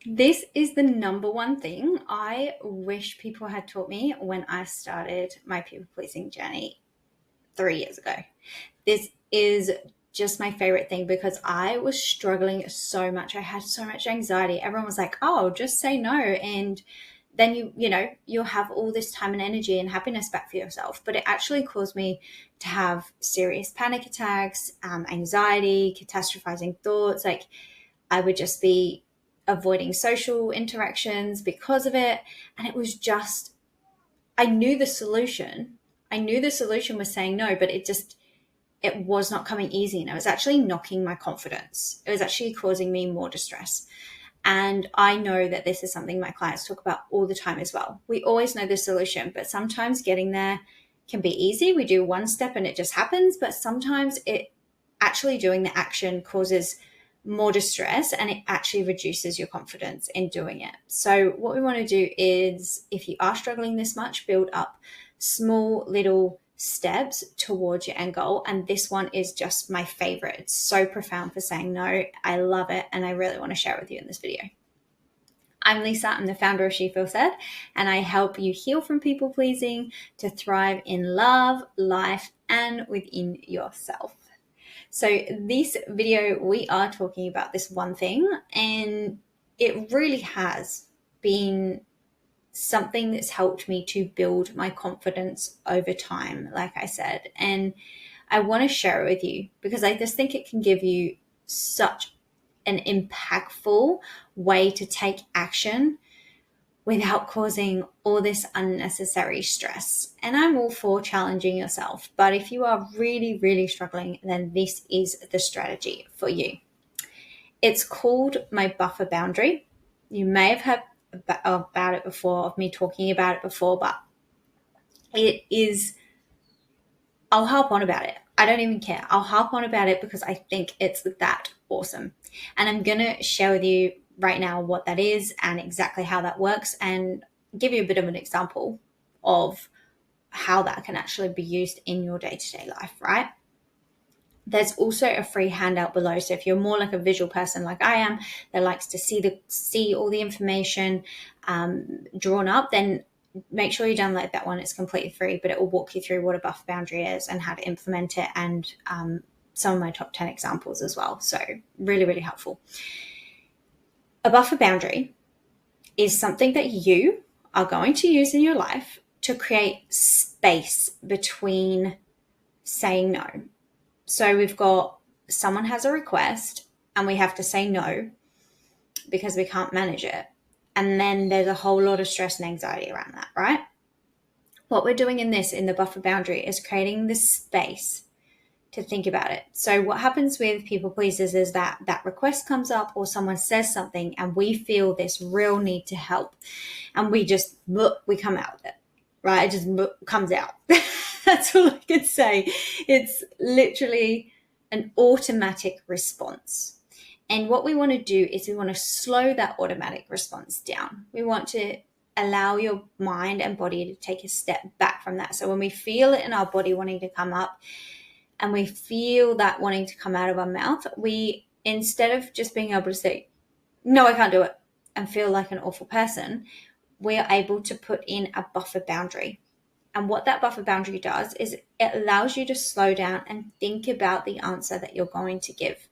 This is the number one thing I wish people had taught me when I started my people pleasing journey 3 years ago. This is just my favorite thing because I was struggling so much. I had so much anxiety. Everyone was like, "Oh, just say no." And then you'll have all this time and energy and happiness back for yourself. But it actually caused me to have serious panic attacks, anxiety, catastrophizing thoughts. Like I would just be avoiding social interactions because of it. And it was just, I knew the solution. I knew the solution was saying no, but it was not coming easy. And it was actually knocking my confidence. It was actually causing me more distress. And I know that this is something my clients talk about all the time as well. We always know the solution, but sometimes getting there can be easy. We do one step and it just happens, but sometimes it actually doing the action causes more distress and it actually reduces your confidence in doing it. So what we want to do is, if you are struggling this much, build up small little steps towards your end goal. And this one is just my favorite. It's so profound for saying no. I love it. And I really want to share it with you in this video. I'm Lisa. I'm the founder of She Feels Said, and I help you heal from people pleasing to thrive in love, life, and within yourself. So this video, we are talking about this one thing, and it really has been something that's helped me to build my confidence over time, like I said. And I want to share it with you because I just think it can give you such an impactful way to take action without causing all this unnecessary stress. And I'm all for challenging yourself, but if you are really, really struggling, then this is the strategy for you. It's called my buffer boundary. You may have heard about it before, of me talking about it before, but it is, I'll harp on about it. I don't even care. I'll harp on about it because I think it's that awesome. And I'm going to share with you right now what that is and exactly how that works, and give you a bit of an example of how that can actually be used in your day-to-day life, right? There's also a free handout below. So if you're more like a visual person like I am, that likes to see all the information drawn up, then make sure you download that one. It's completely free, but it will walk you through what a buffer boundary is and how to implement it, and some of my top 10 examples as well. So really, really helpful. A buffer boundary is something that you are going to use in your life to create space between saying no. So we've got, someone has a request and we have to say no because we can't manage it. And then there's a whole lot of stress and anxiety around that, right? What we're doing in the buffer boundary, is creating this space to think about it. So what happens with people pleasers is that request comes up or someone says something and we feel this real need to help, and we come out with it, right? It just comes out. That's all I can say. It's literally an automatic response. And what we want to do is we want to slow that automatic response down. We want to allow your mind and body to take a step back from that. So when we feel it in our body wanting to come up, and we feel that wanting to come out of our mouth, we, instead of just being able to say, no, I can't do it, and feel like an awful person, we are able to put in a buffer boundary. And what that buffer boundary does is it allows you to slow down and think about the answer that you're going to give.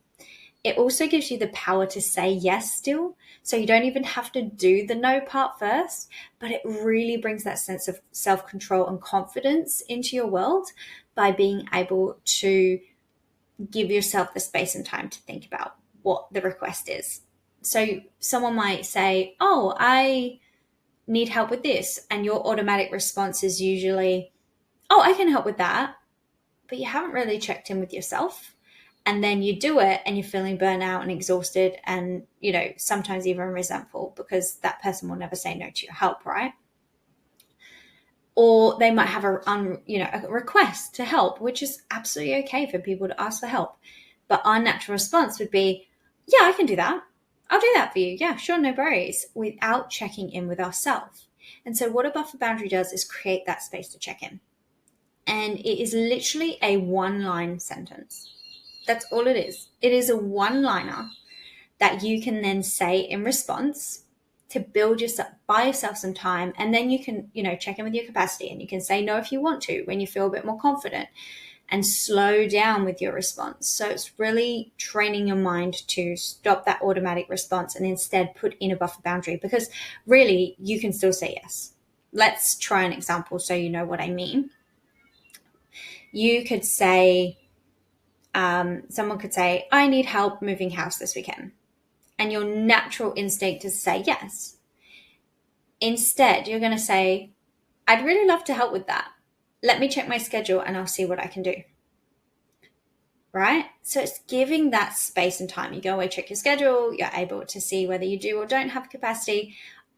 It also gives you the power to say yes still, so you don't even have to do the no part first, but it really brings that sense of self-control and confidence into your world by being able to give yourself the space and time to think about what the request is. So someone might say, oh, I need help with this. And your automatic response is usually, oh, I can help with that. But you haven't really checked in with yourself. And then you do it and you're feeling burnt out and exhausted and, sometimes even resentful because that person will never say no to your help, right? Or they might have a request to help, which is absolutely okay for people to ask for help. But our natural response would be, yeah, I can do that. I'll do that for you. Yeah, sure, no worries, without checking in with ourselves. And so what a buffer boundary does is create that space to check in. And it is literally a one-line sentence. That's all it is. It is a one-liner that you can then say in response to buy yourself some time. And then you can, check in with your capacity, and you can say no if you want to when you feel a bit more confident, and slow down with your response. So it's really training your mind to stop that automatic response and instead put in a buffer boundary, because really you can still say yes. Let's try an example so you know what I mean. You could say, someone could say, I need help moving house this weekend. And your natural instinct is to say yes. Instead, you're going to say, I'd really love to help with that. Let me check my schedule and I'll see what I can do. Right? So it's giving that space and time. You go away, check your schedule. You're able to see whether you do or don't have capacity.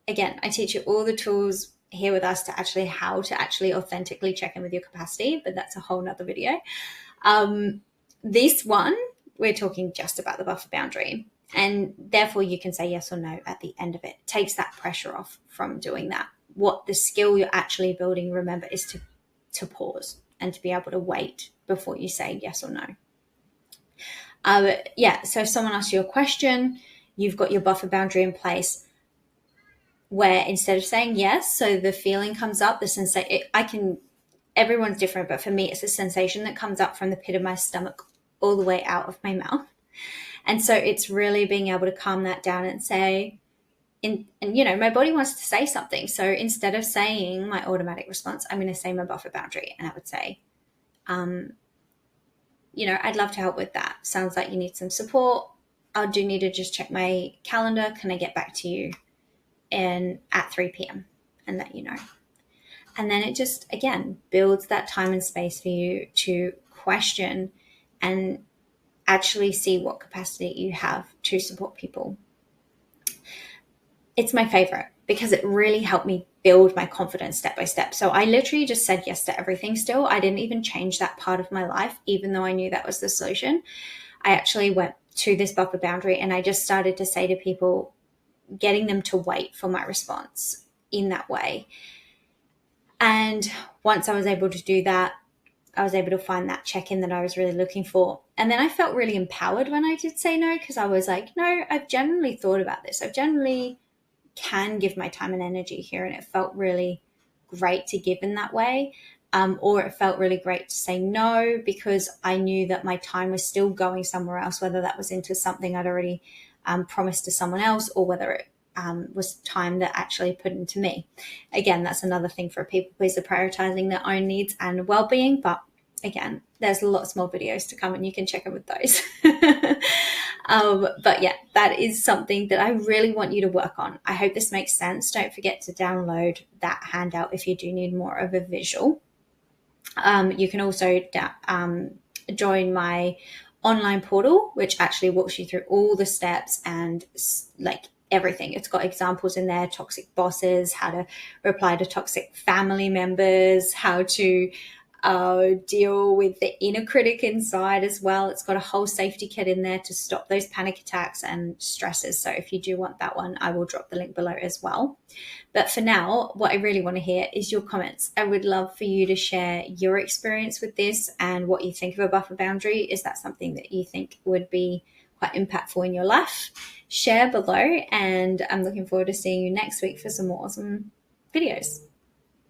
Again, I teach you all the tools here with us to actually how to actually authentically check in with your capacity, but that's a whole nother video. This one, we're talking just about the buffer boundary, and therefore you can say yes or no at the end of it. It takes that pressure off from doing that. What the skill you're actually building, remember, is to pause and to be able to wait before you say yes or no. So if someone asks you a question, you've got your buffer boundary in place, where instead of saying yes, so the feeling comes up, the sensation, everyone's different, but for me, it's a sensation that comes up from the pit of my stomach all the way out of my mouth. And so it's really being able to calm that down and say, my body wants to say something. So instead of saying my automatic response, I'm going to say my buffer boundary. And I would say, I'd love to help with that. Sounds like you need some support. I do need to just check my calendar. Can I get back to you at 3 p.m. and let you know? And then it just, again, builds that time and space for you to question and actually see what capacity you have to support people. It's my favorite because it really helped me build my confidence step by step. So I literally just said yes to everything still. I didn't even change that part of my life, even though I knew that was the solution. I actually went to this buffer boundary and I just started to say to people, getting them to wait for my response in that way. And once I was able to do that, I was able to find that check-in that I was really looking for. And then I felt really empowered when I did say no, because I was like, no, I've generally thought about this. I've generally can give my time and energy here. And it felt really great to give in that way. Or it felt really great to say no, because I knew that my time was still going somewhere else, whether that was into something I'd already promised to someone else, or whether it was time that actually put into me. Again, that's another thing for people pleaser, prioritizing their own needs and well-being. But again, there's lots more videos to come and you can check in with those. But yeah, that is something that I really want you to work on. I hope this makes sense. Don't forget to download that handout if you do need more of a visual. You can also join my online portal, which actually walks you through all the steps and everything. It's got examples in there: toxic bosses, how to reply to toxic family members, how to deal with the inner critic inside as well. It's got a whole safety kit in there to stop those panic attacks and stresses. So if you do want that one, I will drop the link below as well. But for now, what I really want to hear is your comments. I would love for you to share your experience with this and what you think of a buffer boundary. Is that something that you think would be quite impactful in your life? Share below, and I'm looking forward to seeing you next week for some more awesome videos.